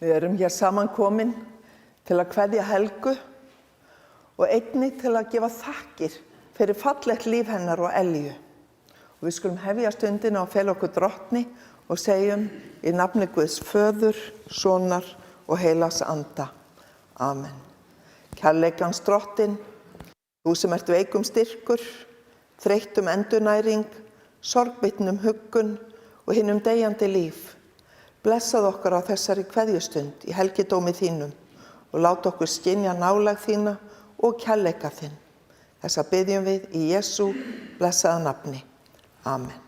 Við erum hér saman komin til að kveðja Helgu og einnig til að gefa þakkir fyrir fallegt líf hennar og Elju. Og við skulum hefja stundina og fela okkur Drottni og segjum í nafni Guðs Föður, Sonar og Heilags Anda. Amen. Kærleikans Drottinn, þú sem ert veikum styrkur, þreyttum endurnæring, sorgbittnum huggun og hinum deyjandi líf. Blessað okkur á þessari kveðjustund í helgidómi þínum og láta okkur skynja nálægð þína og kærleika þinn. Þessa biðjum við í Jesú blessaða nafni. Amen.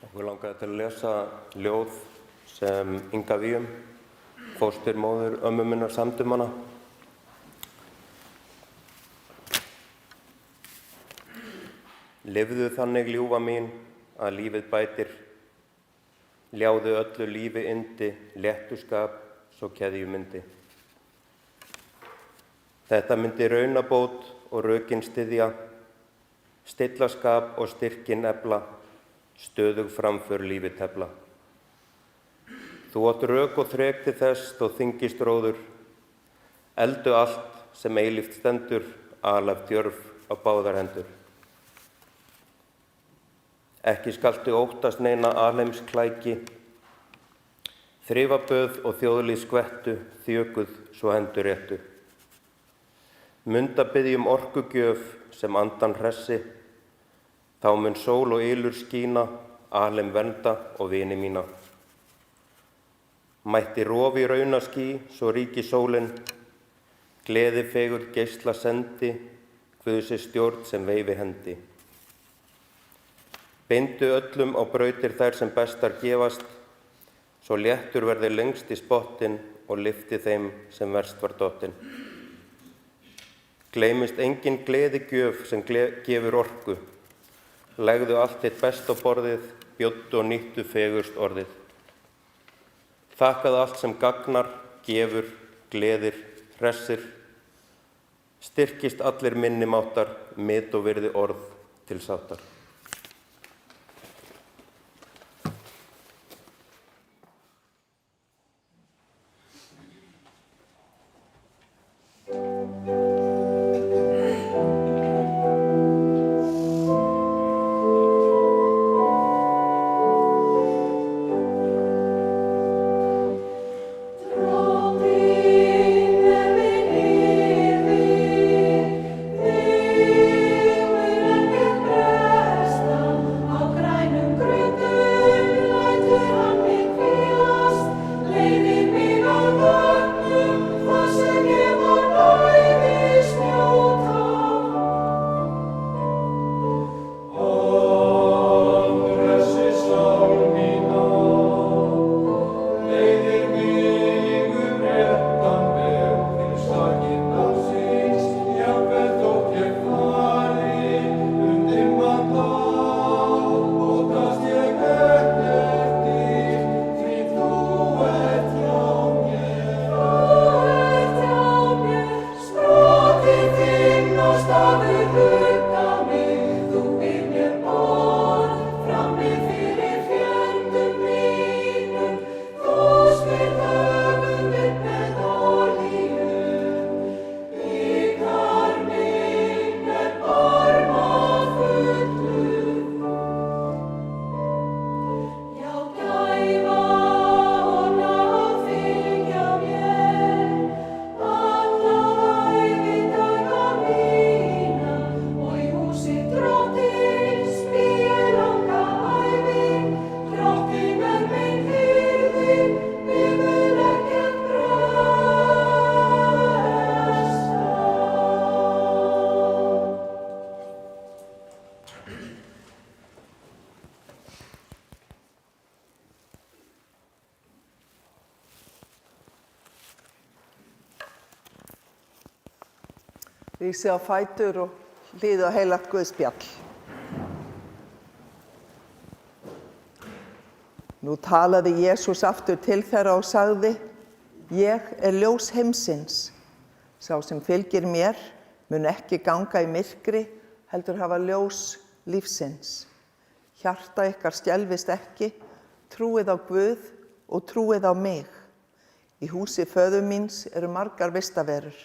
Okkur langaði til að lesa ljóð sem Inga Víum, fósturmóðir ömmu minnar, samdi um hana. Lifðu þannig, ljúfa mín, að lífið bætir. Ljáðu öllu lífi yndi, léttuskap, svo keðju myndi. Þetta myndi raunabót og rökin styðja, stillaskap og styrkin efla, stöðug framför lífi tefla. Þú átt rök og þrek til þess þó þyngist róður, Eldu allt sem eilíft stendur, alaf djörf á báðar hendur. Ekki skaltu óttast neina alheimsklæki, þrifaböð og þjóðlíð skvettu, þjökuð svo hendur réttu. Munda biðjum orkugjöf sem andan hressi, þá mun sól og ylur skína, alheim vernda og vini mína. Mætti rofi raunaský, svo ríki sólin, gleði fegur geisla sendi, Guðs stjórn sem veifi hendi. Bindu öllum á brautir þær sem bestar gefast, svo léttur verði lengst í spottinn og lyfti þeim sem verst var dottin. Gleymist engin gleðigjöf sem gefur orku, legðu allt þitt best á borðið, bjóddu og nýttu fegurst orðið. Þakkaðu allt sem gagnar, gefur, gleðir, hressir, styrkist allir minnimáttar, mit og virði orð til sáttar. Rísi á fætur og hlýði á heilagt Guðspjall. Nú talaði Jesús aftur til þeirra og sagði: Ég er ljós heimsins. Sá sem fylgir mér mun ekki ganga í myrkri, heldur hafa ljós lífsins. Hjarta ykkar skelfist ekki, trúið á Guð og trúið á mig. Í húsi föður míns eru margar vistaverur.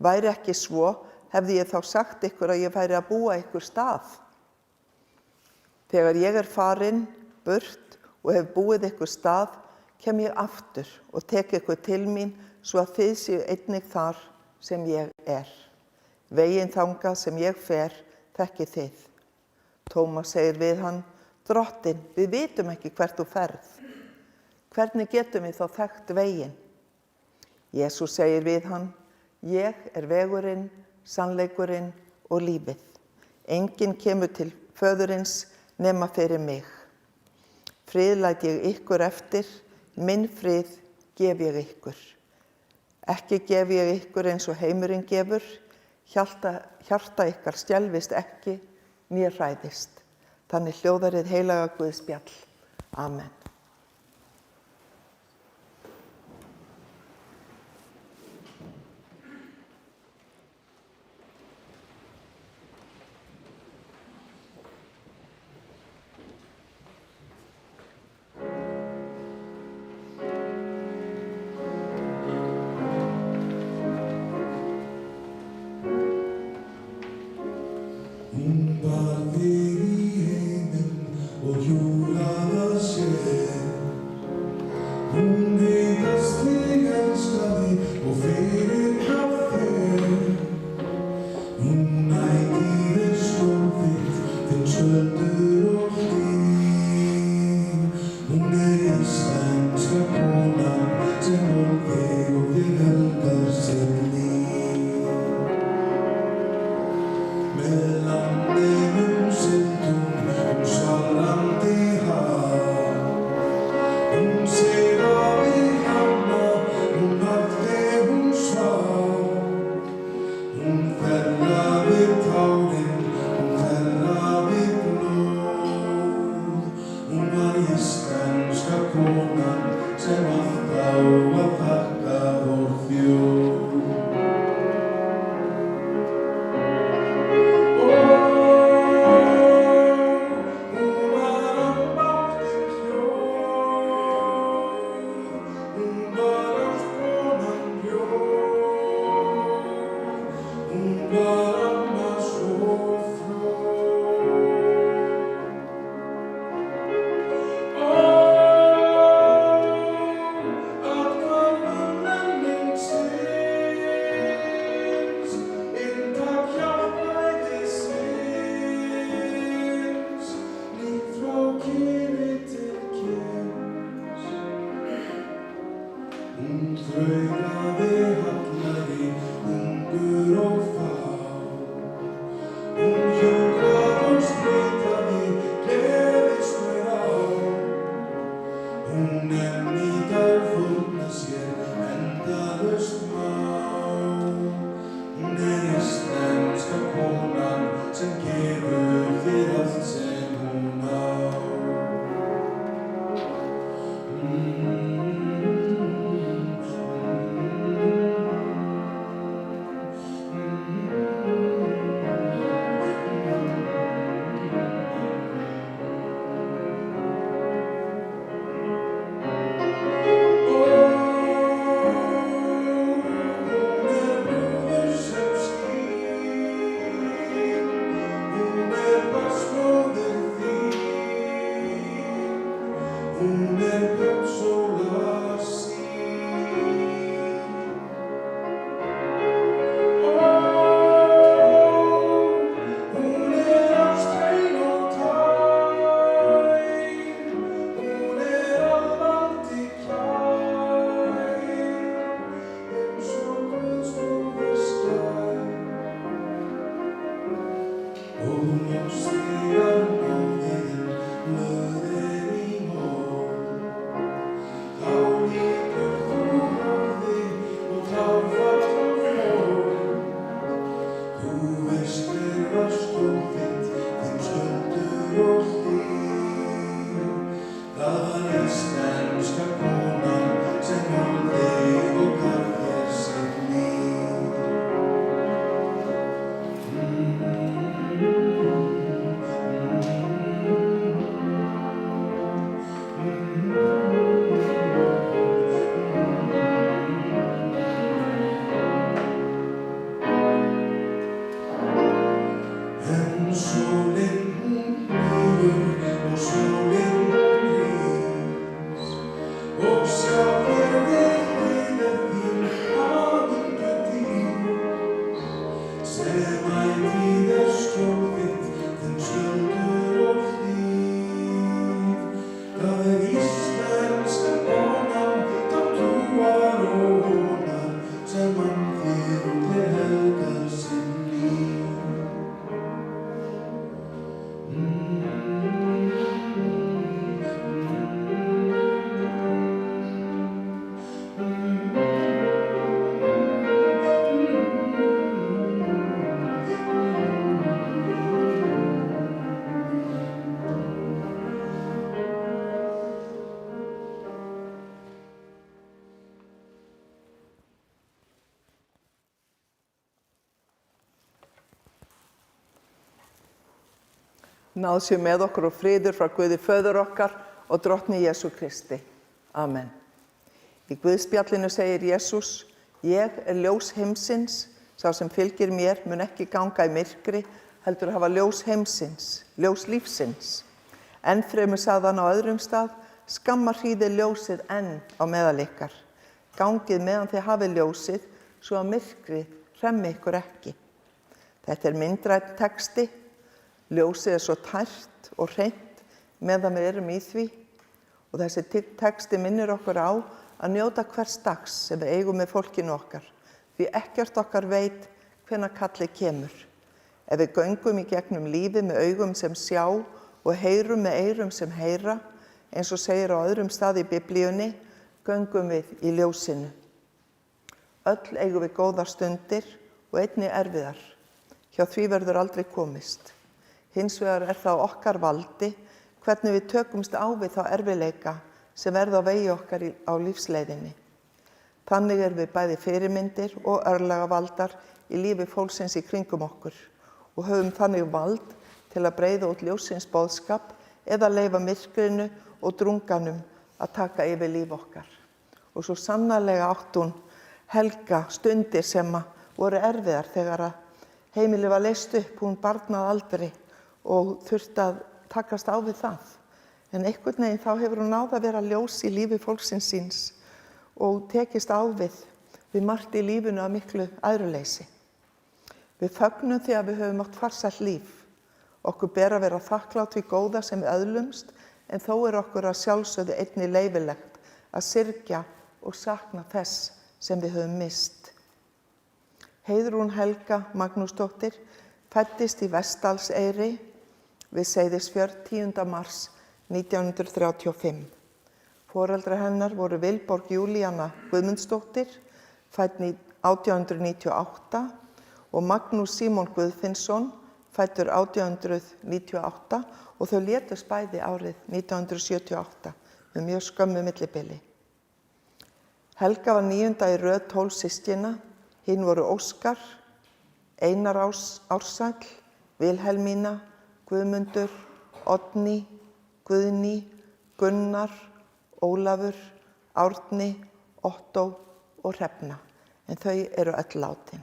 Væri ekki svo, hefði ég þá sagt ykkur að ég færi að búa ykkur stað. Þegar ég er farin burt og hef búið ykkur stað, kem ég aftur og tek ykkur til mín, svo að þið séu einnig þar sem ég er. Veginn þangað sem ég fer, þekkið þið. Tómas segir við hann: Drottinn, við vitum ekki hvert þú ferð. Hvernig getum við þá þekkt veginn? Jesús segir við hann: Ég er vegurinn, sannleikurinn og lífið. Enginn kemur til föðurins nema fyrir mig. Frið læt ég ykkur eftir, minn frið gef ég ykkur. Ekki gef ég ykkur eins og heimurinn gefur, hjarta ykkar skelfist ekki, né hræðist. Þannig hljóðar hið heilaga Guðspjall. Amen. Náð sé með okkur og friður frá Guði föður okkar og drottni Jesú Kristi. Amen. Í Guðspjallinu segir Jesús: Ég er ljós heimsins, sá sem fylgir mér mun ekki ganga í myrkri, heldur hafa ljós heimsins, ljós lífsins. Enn fremur sagði hann á öðrum stað: skammar hríðir ljósið enn á meðal ykkar. Gangið meðan þið hafið ljósið, svo að myrkrið hremmi ykkur ekki. Þetta myndrænn texti. Ljósið svo tært og hreint meðan við erum í því. Og þessi texti minnir okkur á að njóta hvers dags sem við eigum með fólkinu okkar. Því ekkert okkar veit hvenær kallið kemur. Ef við göngum í gegnum lífið með augum sem sjá og heyrum með eyrum sem heyra, eins og segir á öðrum stað í Biblíunni, göngum við í ljósinu. Öll eigum við góðar stundir og einnig erfiðar. Hjá því verður aldrei komist. Hins vegar það okkar valdi hvernig við tökumst á við þá erfiðleika sem verða á vegi okkar á lífsleiðinni. Þannig við bæði fyrirmyndir og örlagavaldar í lífi fólksins í kringum okkur og höfum þannig vald til að breiða út ljóssins boðskap eða leyfa myrkrinu og drunganum að taka yfir líf okkar. Og svo sannarlega átti hún Helga stundir sem voru erfiðar þegar heimilið var leyst upp, hún barnað aldrei og þurfti að takast á við það. En einhvern veginn þá hefur hún náð að vera ljós í lífi fólksins síns og tekist á við margt í lífinu af miklu æðruleysi. Við fögnum því að við höfum átt farsælt líf. Okkur ber að vera þakklátt við góða sem við öðlumst, en þó okkur að sjálfsögðu einnig leyfilegt að syrgja og sakna þess sem við höfum mist. Heiðrún Helga Magnúsdóttir fæddist í Vestdalseyri við Seyðisfjörð 10. mars 1935. Foreldrar hennar voru Vilborg Júlíana Guðmundsdóttir, fædd 1898, og Magnús Símon Guðfinnsson, fæddur 1898, og þau létust bæði árið 1978 með mjög skömmu millibili. Helga var 9. í röð 12 systkina. Hinn voru Óskar, Einar Ársæll, Vilhelmína, Guðmundur, Oddný, Guðný, Gunnar, Ólafur, Árni, Ottó og Hrefna, en þau öll látin.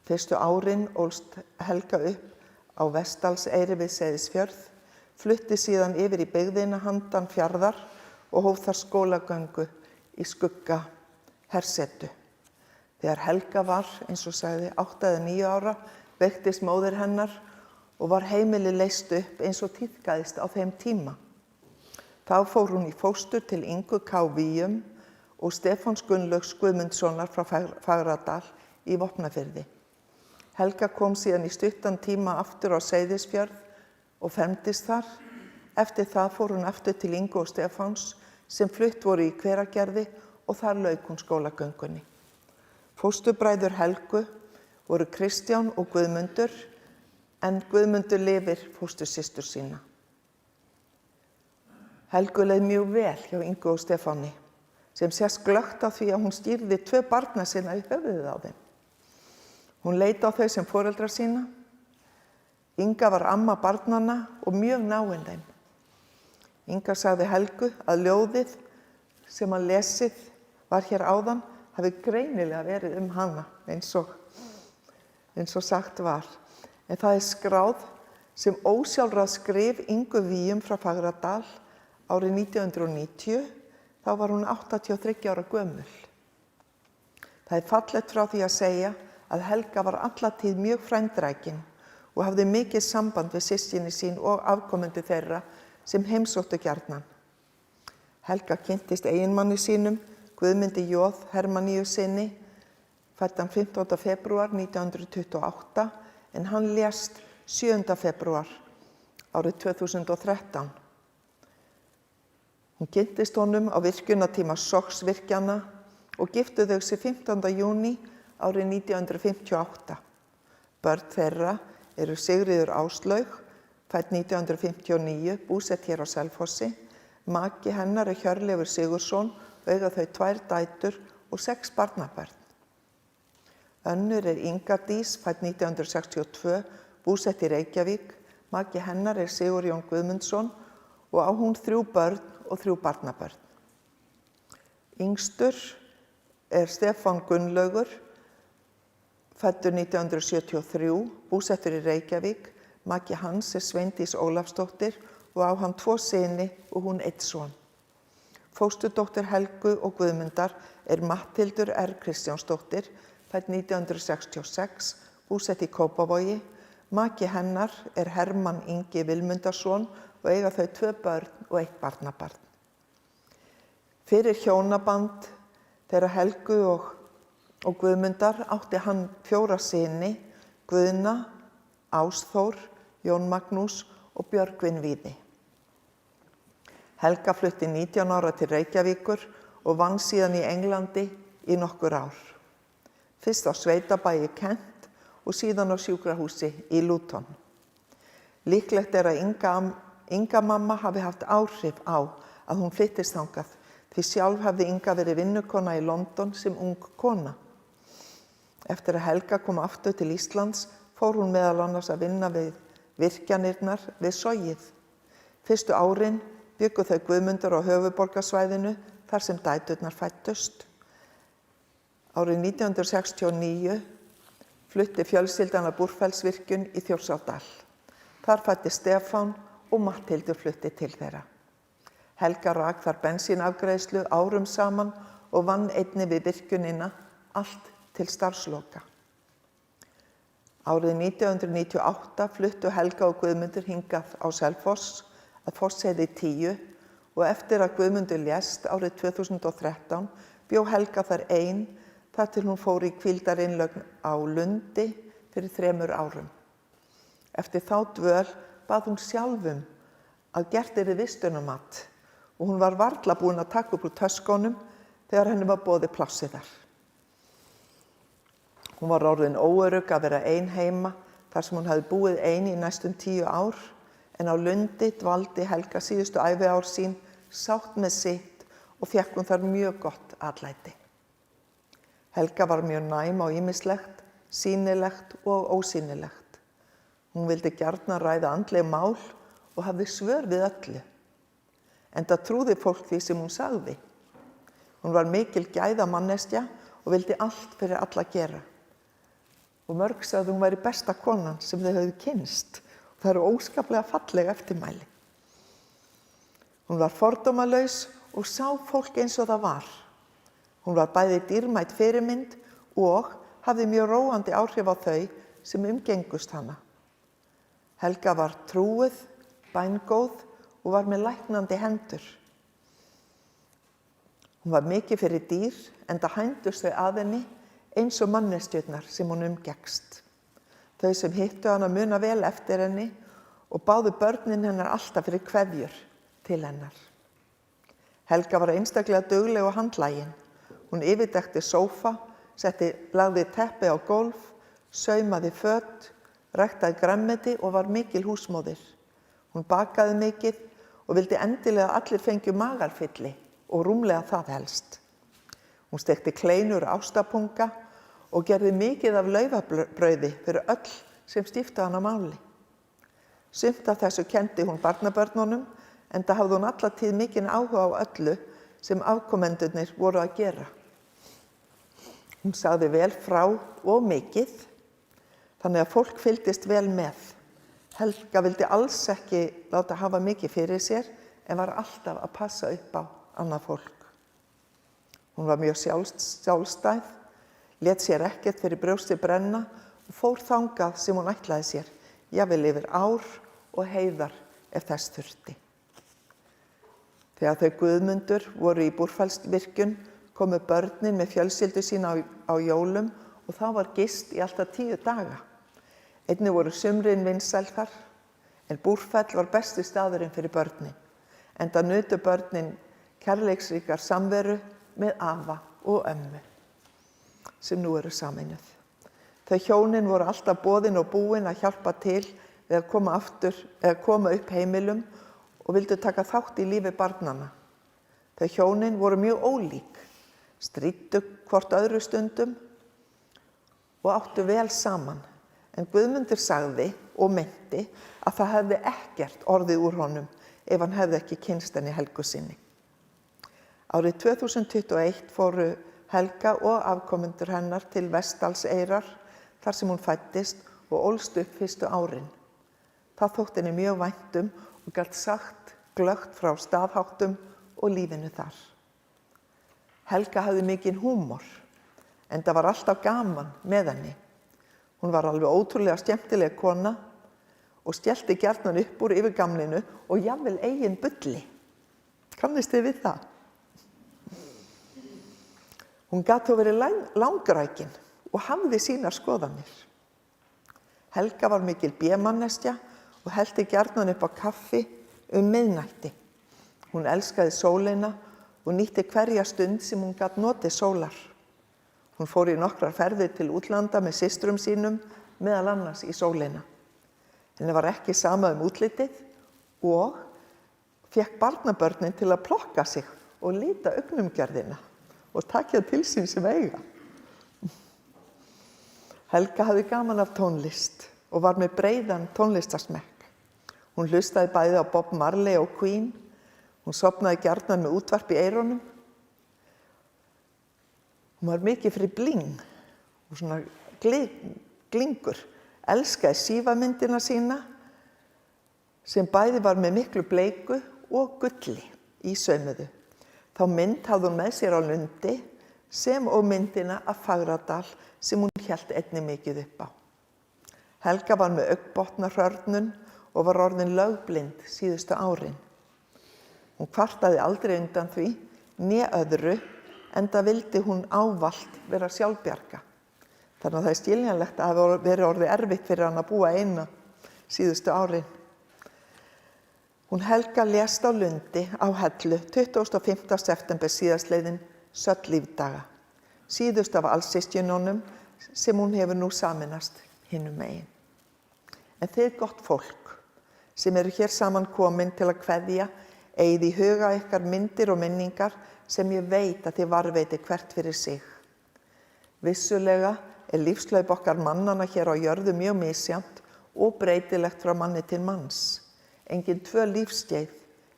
Fyrstu árin ólst Helga upp á Vestdalseyri við Seyðisfjörð, flutti síðan yfir í byggðina handan Fjarðar og hóf þar skólagöngu í skugga hersetu. Þegar Helga var, eins og sagði, 8 eða 9 ára, veiktist móðir hennar og var heimilið leyst upp eins og tíðkaðist á þeim tíma. Þá fór hún í fóstur til Ingu K. Víum og Stefáns Gunnlaugs Guðmundssonar frá Fagradal í Vopnafirði. Helga kom síðan í stuttan tíma aftur á Seyðisfjörð og fermdist þar. Eftir það fór hún aftur til Ingu og Stefáns sem flutt voru í Hveragerði og þar lauk hún skólagöngunni. Fósturbræður Helgu voru Kristján og Guðmundur, en Guðmundur lifir fóstursystur sína. Helgu leið mjög vel hjá Ingu og Stefáni, sem sést glöggt á því að hún stýrði 2 barna sinna í höfuðið á þeim. Hún leit á þau sem foreldra sína. Inga var amma barnanna og mjög náin þeim. Inga sagði Helgu að ljóðið sem hann lesið var hér áðan hafi greinilega verið hana, eins og sagt var. En það skráð sem ósjálfráð skrif Ingu Víum frá Fagradal árið 1990, þá var hún 83 ára gömul. Það fallegt frá því að segja að Helga var alla tíð mjög frændrækin og hafði mikið samband við systkini sín og afkomendur þeirra sem heimsóttu gjarnan. Helga kynntist eiginmanni sínum, Guðmundi Jóð Hermanníussyni, fæddan 15. febrúar 1928, en hann lést 7. febrúar árið 2013. Hún kynntist honum á virkjunartíma Sogsvirkjana og giftu þau sig 15. júní árið 1958. Börn þeirra eru Sigríður Áslaug, fædd 1959, búsett hér á Selfossi. Maki hennar Hjörleifur Sigurðsson og eiga þau 2 dætur og 6 barnabörn. Önnur Inga Dís, fædd 1962, búsett í Reykjavík. Maki hennar Sigurjón Guðmundsson og á hún 3 börn og 3 barnabörn. Yngstur Stefán Gunnlaugur, fæddur 1973, búsettur í Reykjavík. Maki hans Sveindís Ólafsdóttir og á hann 2 syni og hún 1 son. Fósturdóttir Helgu og Guðmundar Matthildur R. Kristjánsdóttir, fædd 1966, búsett í Kópavogi. Maki hennar Hermann Ingi Vilmundarson og eiga þau 2 börn og 1 barnabarn. Fyrir hjónaband þeirra Helgu og Guðmundar átti hann 4 syni, Guðna, Ásþór, Jón Magnús og Björgvin Víði. Helga flutti 19 ára til Reykjavíkur og vann síðan í Englandi í nokkur ár. Fyrst á sveitabæ í Kent og síðan á sjúkrahúsi í Luton. Líklegt að Inga mamma hafi haft áhrif á að hún flyttist þangað, því sjálf hafði Inga verið vinnukona í London sem ung kona. Eftir að Helga kom aftur til Íslands fór hún meðal annars að vinna við virkjanirnar við Sogið. Fyrstu árin bjuggu þau Guðmundur á höfuðborgarsvæðinu þar sem dæturnar fæddust. Árið 1969 flutti fjölskyldan að Búrfellsvirkjun í Þjórsárdal. Þar fæddist Stefán og Matthildur flutti til þeirra. Helga rak þar bensínafgreiðslu árum saman og vann einnig við virkjunina allt til starfsloka. Árið 1998 fluttu Helga og Guðmundur hingað á Selfoss að Fossheiði 10 og eftir að Guðmundur lést árið 2013 bjó Helga þar ein þar til hún fór í hvíldarinnlögn á Lundi fyrir 3 árum. Eftir þá dvöl bað hún sjálfum að gert yrði vistunarmat og hún var varla búin að taka upp úr töskunum þegar henni var boðið plássið þar. Hún var orðin óörugg að vera ein heima þar sem hún hafði búið ein í næstum 10 ár, en á Lundi dvaldi Helga síðustu æviár sín sátt með sitt og fékk hún þar mjög gott atlæti. Helga var mjög næm á ýmislegt, sýnilegt og ósýnilegt. Hún vildi gjarnan ræða andleg mál og hafði svör við öllu. Enda trúði fólk því sem hún sagði. Hún var mikil gæðamanneskja og vildi allt fyrir alla gera. Og mörg sagði hún væri besta konan sem þau höfðu kynnst. Það eru óskaplega falleg eftirmæli. Hún var fordómalaus og sá fólk eins og það var. Hún var bæði dýrmæt fyrirmynd og hafði mjög róandi áhrif á þau sem umgengust hana. Helga var trúuð, bængóð og var með læknandi hendur. Hún var mikið fyrir dýr, enda hændust þau að henni eins og manneskjurnar sem hún umgekkst. Þau sem hittu hana muna vel eftir henni og báðu börnin hennar alltaf fyrir kveðjur til hennar. Helga var einstaklega dugleg og handlagin. Hún yfirdekti sófa, lagði teppi á gólf, saumaði föt, ræktaði grænmeti og var mikil húsmóðir. Hún bakaði mikið og vildi endilega að allir fengju magarfylli og rúmlega það helst. Hún stekti kleinur ástapunga og gerði mikið af laufabrauði fyrir öll sem stíftu hana máli. Sumt af þessu kenndi hún barnabörnunum, enda hafði hún alla tíð mikinn áhuga á öllu sem afkomendurnir voru að gera. Hún sagði vel frá og mikið, þannig að fólk fylgdist vel með. Helga vildi alls ekki láta hafa mikið fyrir sér, en var alltaf að passa upp á annað fólk. Hún var mjög sjálfstæð, lét sér ekkert fyrir brjósti brenna og fór þangað sem hún ætlaði sér, jafnvel yfir ár og heiðar ef þess þurfti. Þegar þau Guðmundur voru í Búrfellsvirkjun komu börnin með fjölskyldu sína á jólum og þá var gist í alltaf 10 daga. Einnig voru sumrin vinsæl þar, en Búrfell var besti staðurinn fyrir börnin, enda nutu börnin kærleiksríkar samveru með afa og ömmu, sem nú eru sameinuð. Þau hjónin voru alltaf boðin og búin að hjálpa til við að koma upp heimilum og vildu taka þátt í lífi barnanna. Þau hjónin voru mjög ólík, stríddu hvort öðru stundum og áttu vel saman. En Guðmundur sagði og meinti að það hefði ekkert orðið úr honum ef hann hefði ekki kynnst henni Helgu sinni. Árið 2021 fóru Helga og afkomendur hennar til Vestdalseyrar þar sem hún fæddist og ólst upp fyrstu árin. Það þótti henni mjög vænt um og gat sagt glöggt frá staðháttum og lífinu þar. Helga hafði mikinn húmor, enda var alltaf gaman með henni. Hún var alveg ótrúlega skemmtileg kona og skellti gjarnan upp úr yfir gamlinu og jafnvel eigin bulli. Kannist þið við það? Hún gat þó verið langrækin og hafði sínar skoðanir. Helga var mikil B-manneskja og hellti gjarnan upp á kaffi miðnætti. Hún elskaði sólina og nýtti hverja stund sem hún gat notið sólar. Hún fór í nokkrar ferðir til útlanda með systrum sínum, meðal annars í sólina. Henni var ekki sama útlitið og fékk barnabörnin til að plokka sig og líta augnumgjörðina og takja til sín sem eiga. Helga hafði gaman af tónlist og var með breiðan tónlistarsmekk. Hún hlustaði bæði á Bob Marley og Queen. Hún sofnaði gjarnan með útvarp í eyrunum. Hún var mikið fyrir bling og svona glingur. Elskaði sífamyndina sína sem bæði var með miklu bleiku og gulli í saumuðu. Þá mynd hafði hún með sér á Lundi sem og myndina af Fagradal sem hún hélt einnig mikið upp á. Helga var með augnbotnahrörnun og var orðin lögblind síðustu árin. Hún kvartaði aldrei undan því, né öðru, enda vildi hún ávallt vera sjálfbjarga. Þannig að það er skiljanlegt að það verið orðið erfitt fyrir hann að búa eina síðustu árin. Hún Helga lést á Lundi á Hellu 25. september síðastliðinn söll lífdaga, síðust af alsystkinunum sem hún hefur nú sameinast hinum megin. En þið gott fólk sem eru hér saman komin til að kveðja, eigið í huga ykkar myndir og minningar sem ég veit að þið varðveiti hvert fyrir sig. Vissulega er lífslaup okkar mannanna hér á jörðu mjög misjafnt og breytilegt frá manni til manns. Engin 2 lífskeið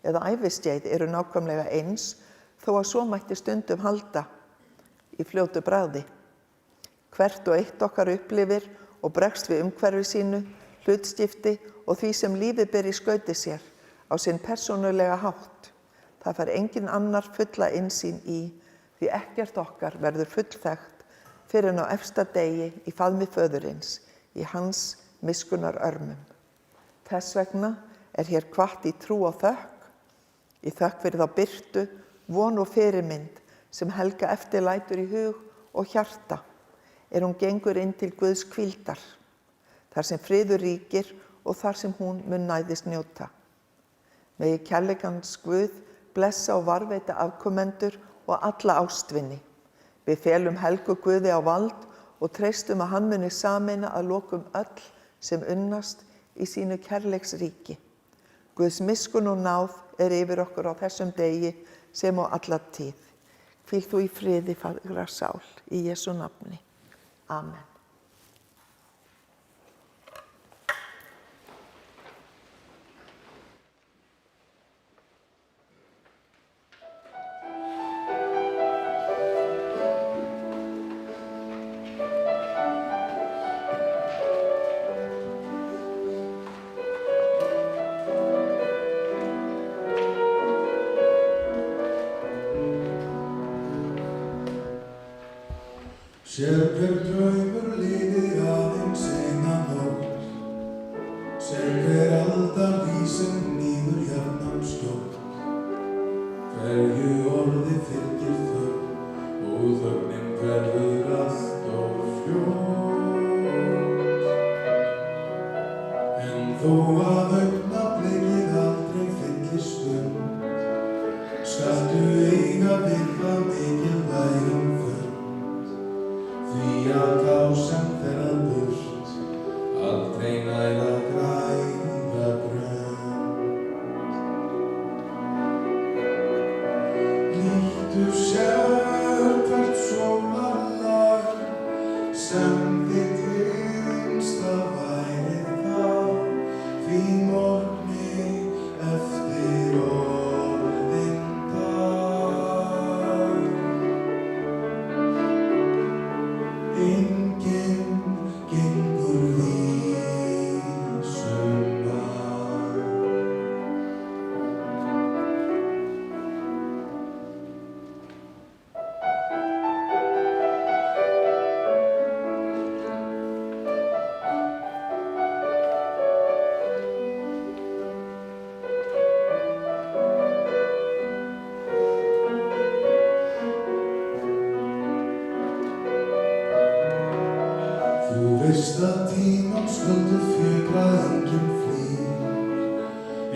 eða æviskeið eru nákvæmlega eins þó að svo mætti stundum halda í fljótu bragði. Hvert og eitt okkar upplifir og bregst við umhverfi sínu, hlutskipti og því sem lífið ber í skauti sér á sinn persónulega hátt. Það fær engin annar fulla innsýn í því ekkert okkar verður fullþekkt fyrr en á efsta degi í faðmi föðurins, í hans miskunnar örmum. Þess vegna er hér hvatt í trú og þökk, í þökk fyrir þá birtu, von og fyrirmynd sem Helga eftirlætur í hug og hjarta, hún gengur inn til Guðs hvíldar, þar sem friður ríkir og þar sem hún mun næðist njóta. Megi kærleikans Guð blessa og varveita afkomendur og alla ástvini. Við felum Helgu Guði á vald og treystum að hann muni sameina að lokum öll sem unnast í sínu kærleiksríki. Guðs miskunn og náð yfir okkur á þessum degi sem á alla tíð. Hvíl þú í friði, fagra sál, í Jesú nafni. Amen. Sérhver draumur liði aðeins eina nótt, sérhver alda vísum nýður hjarnan skjótt. Hverju orði fylgir þögn og þögnin hverfur allt of fljótt. En þó að augnablikið aldrei fyllir stund, skaltu eiga við hvað mikilvægum fund. Því að þá sem fer að burt, aldrei nær að græða grönt. Líttu sérhvert sólarlag veist að tímans sköldu fjögra enginn flýr,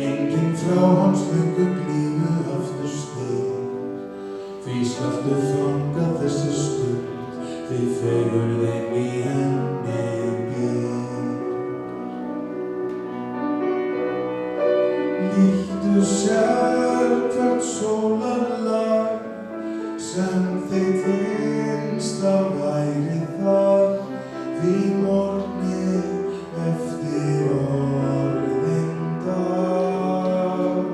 enginn frá hans löngu glímu aftur snýr. Því skaltu fanga þessi stund, því fegurðin í henni býr. Líktu sér hvert sólarlag sem þitt innsta væri það, því morgni eftir orðinn dag.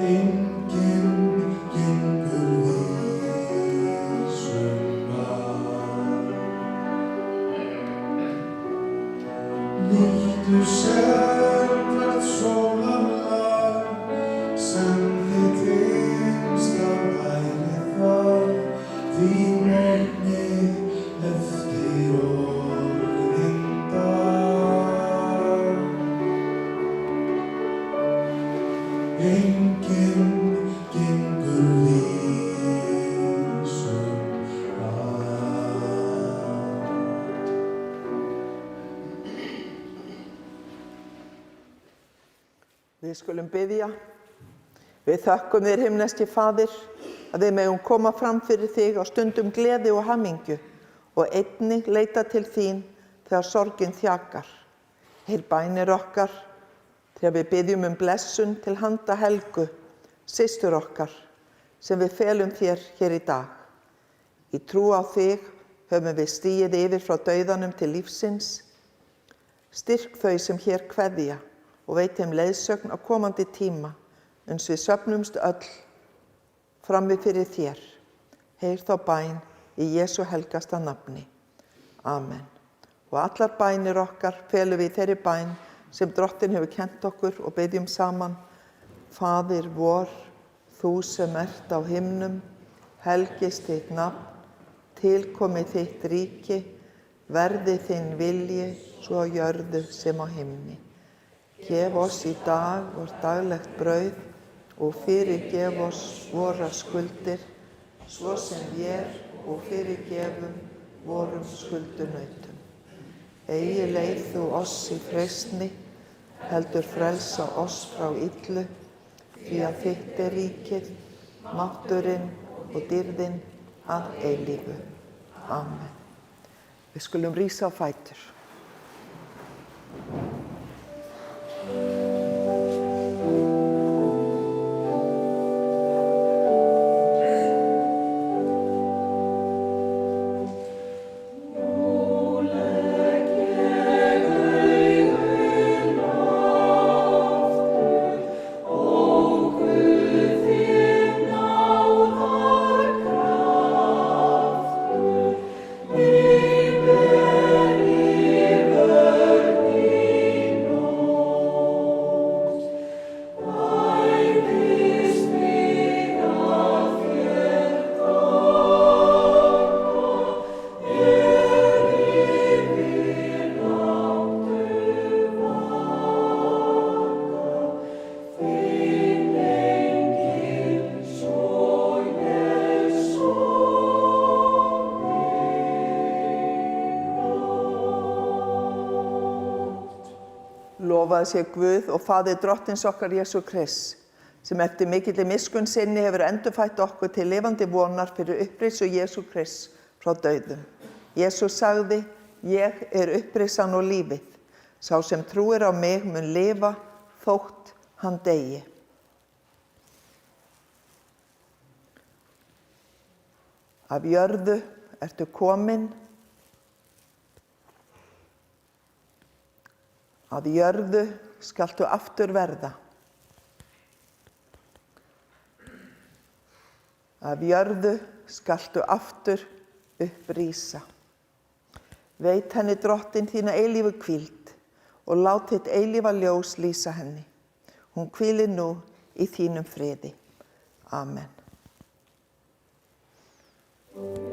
Enginn gengur vísum að. Líktu sér hvert sólarlag sem þitt innsta væri það, því morgni eftir orðinn dag. Enginn gengur vísum að. Við skulum biðja. Við þökkum þér, himneski Faðir, að við megum koma fram fyrir þig á stundum gleði og hamingju og einnig leita til þín þegar sorgin þjakar. Heyr bænir okkar þegar við biðjum blessun til handa Helgu, systur okkar, sem við felum þér hér í dag. Í trú á þig höfum við stigið yfir frá dauðanum til lífsins. Styrk þau sem hér kveðja og veit þeim leiðsögn á komandi tíma, uns við söfnumst öll frammi fyrir þér. Heyr þá bæn í Jesú helgasta nafni. Amen. Og allar bænir okkar felum við í þeirri bæn sem Drottinn hefur kennt okkur og biðjum saman. Faðir vor, þú sem ert á himnum, helgist þitt nafn, tilkomi þitt ríki, verði þinn vilji svo á jörðu sem á himni. Gef oss í dag vort daglegt brauð og fyrirgef oss vorar skuldir, svo sem vér og fyrirgefum vorum skuldunautum. Eigi leið þú oss í freistni, heldur frelsa oss frá illu, því að þitt er ríkið, mátturinn og dýrðin að eilífu. Amen. Við skulum rísa á fætur. Lofað sé Guð og Faðir Drottins okkar Jesú Krists, sem eftir mikilli miskunn sinni hefur endurfætt okkur til lifandi vonar fyrir upprisu Jesú Krists frá dauðum. Jesús sagði, ég er upprisan og lífið. Sá sem trúir á mig mun lifa þótt hann deyi. Af jörðu ertu komin, að jörðu skaltu aftur verða. Af jörðu skaltu aftur upprísa. Veit henni Drottinn þína eilífu hvíld og lát þitt eilífa ljós lýsa henni. Hún hvílir nú í þínum friði. Amen. Nú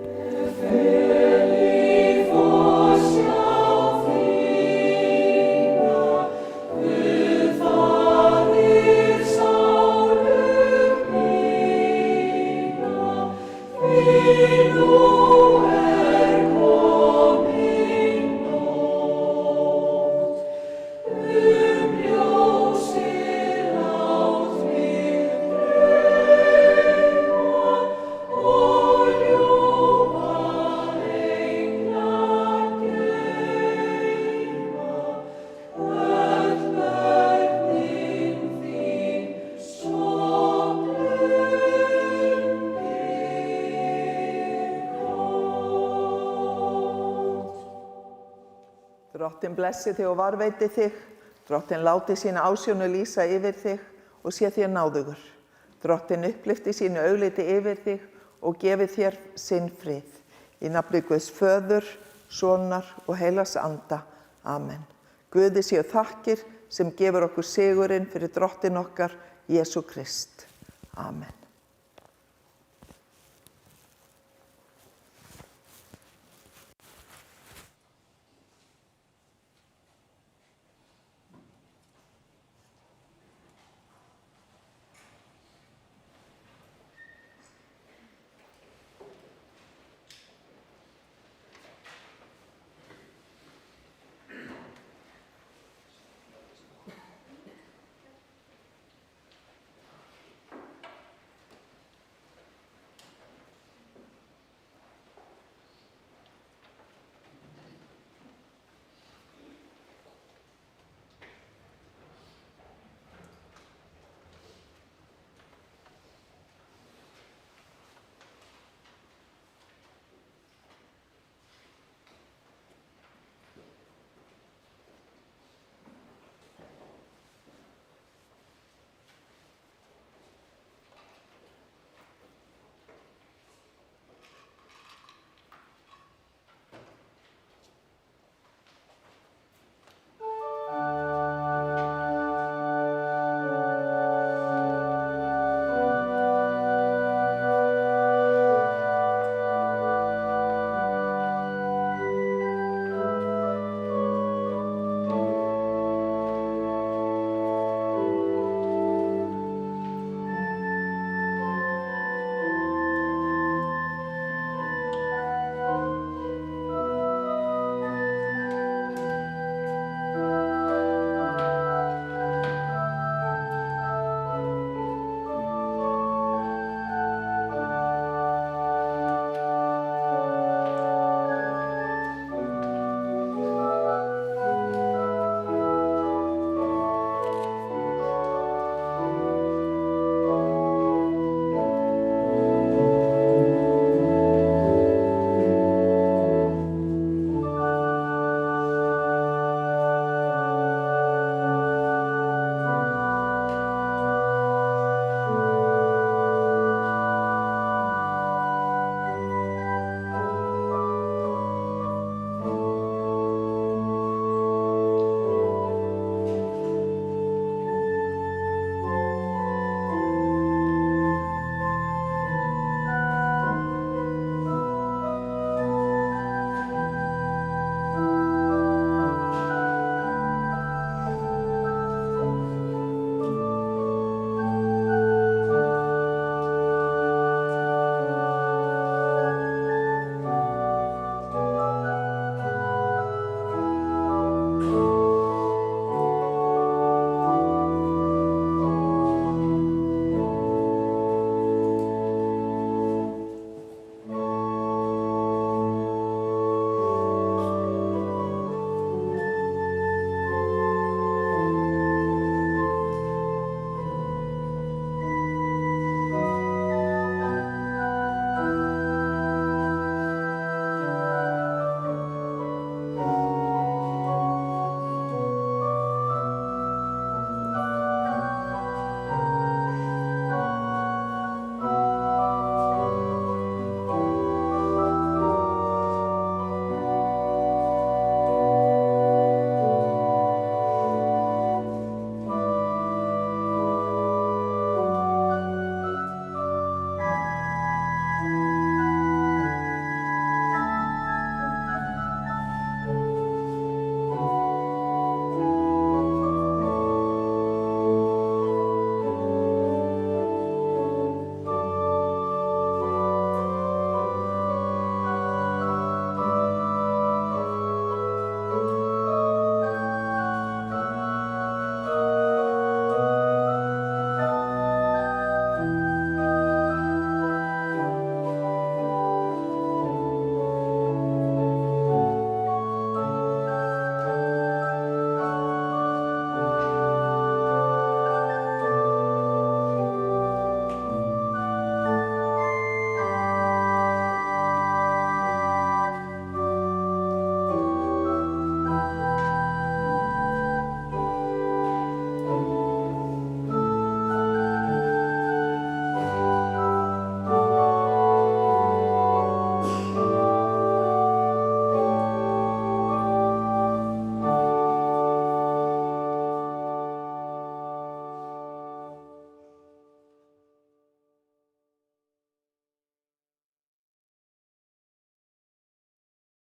Drottinn blessi þig og varveiti þig. Drottinn láti sína ásjónu lýsa yfir þig og sé þér náðugur. Drottinn upplyfti sínu augliti yfir þig og gefi þér sinn frið. Í nafni Guðs Föður, Sonar og Heilags Anda. Amen. Guði séu þakkir sem gefur okkur sigurinn fyrir Drottinn okkar, Jesú Krist. Amen.